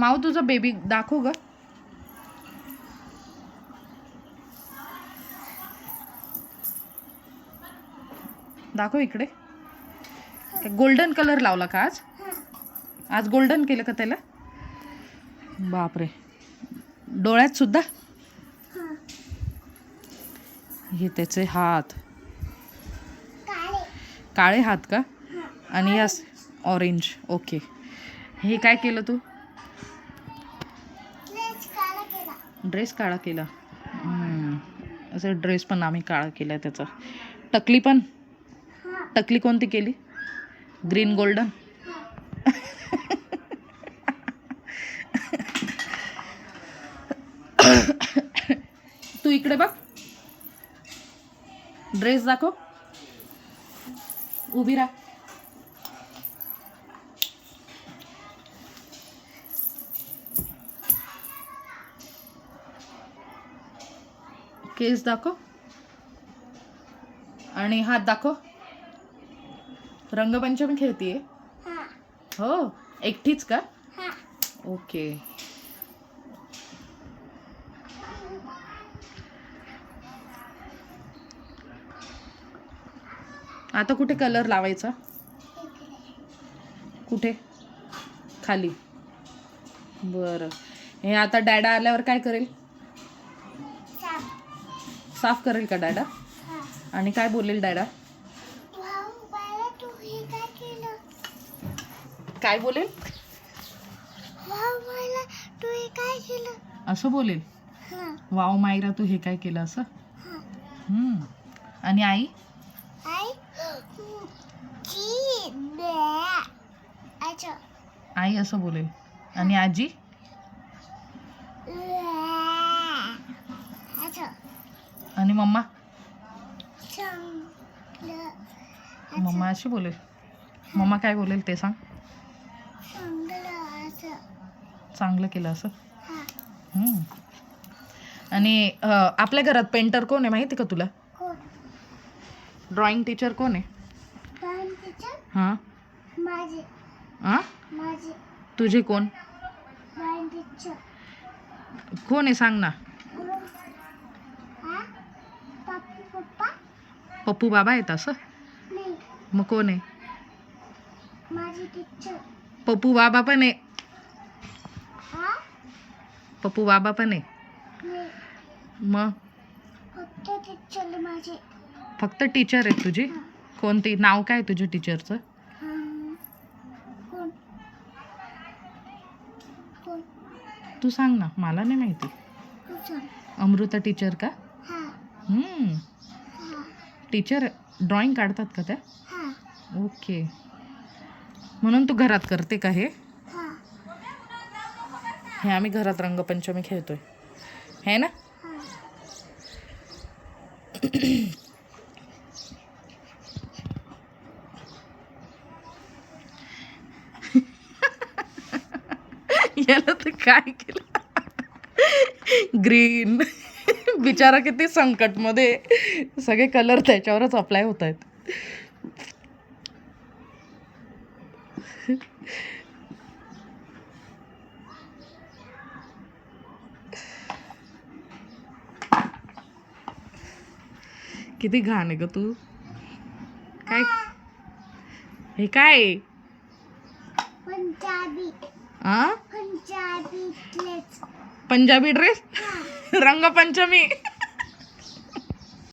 माऊ तुझा बेबी दाखव ग. दाखव इकडे. गोल्डन कलर लावला का आज? आज गोल्डन केलं का त्याला? बापरे, डोळ्यात सुद्धा? हे त्याचे हात काळे हात का? आणि या ऑरेंज. ओके. हे काय केलं तू? ड्रेस काळा केला. असं ड्रेस पण आम्ही काळा केला त्याचा. टकली पण? टकली कोणती केली? Green golden. तू इकडे बघ. ड्रेस दाखव. उभी राहा. केस दाखव आणि हात दाखव. रंगपंचमी खेळतीये? हो, एकटीच का? ओके. आता कुठे कलर लावायचा? कुठे? खाली. बरं. हे आता डॅडा आल्यावर काय करेल? साफ करेल का डॅडा? आणि काय बोलेल डॅडा? काय बोलेल? असं बोलेल? वाव मायरा तू हे काय केलं असं? आणि आई? आई असं बोलेल. आणि आजी? आणि मम्मा? मम्मा अशी बोलेल. मम्मा काय बोलेल ते सांग. चांगलं केलं असं. आणि आपल्या घरात पेंटर कोण आहे माहिती का तुला? ड्रॉइंग टीचर कोण आहे? हां हां तुझे कोण कोण आहे सांग ना. पप्पू बाबा आहेत असं? मग कोण आहे? पप्पू बाबा पण आहे. पप्पू बाबा पण आहे. मग फक्त टीचर आहे तुझी? कोणती? नाव काय तुझ्या टीचरचं? तू सांग ना, मला नाही माहिती. अमृता टीचर का? टीचर ड्रॉइंग काढतात का त्या? ओके. म्हणून तू घरात करते का हे? हे आम्ही घरात रंगपंचमी खेळतोय है ना? याला तर काय केलं? ग्रीन. बिचारा किती संकट मध्ये. सगळे कलर त्याच्यावरच अप्लाय होत आहेत. किती घाण आहे ग तू. काय हे काय? पंजाबी ड्रेस. रंगपंचमी.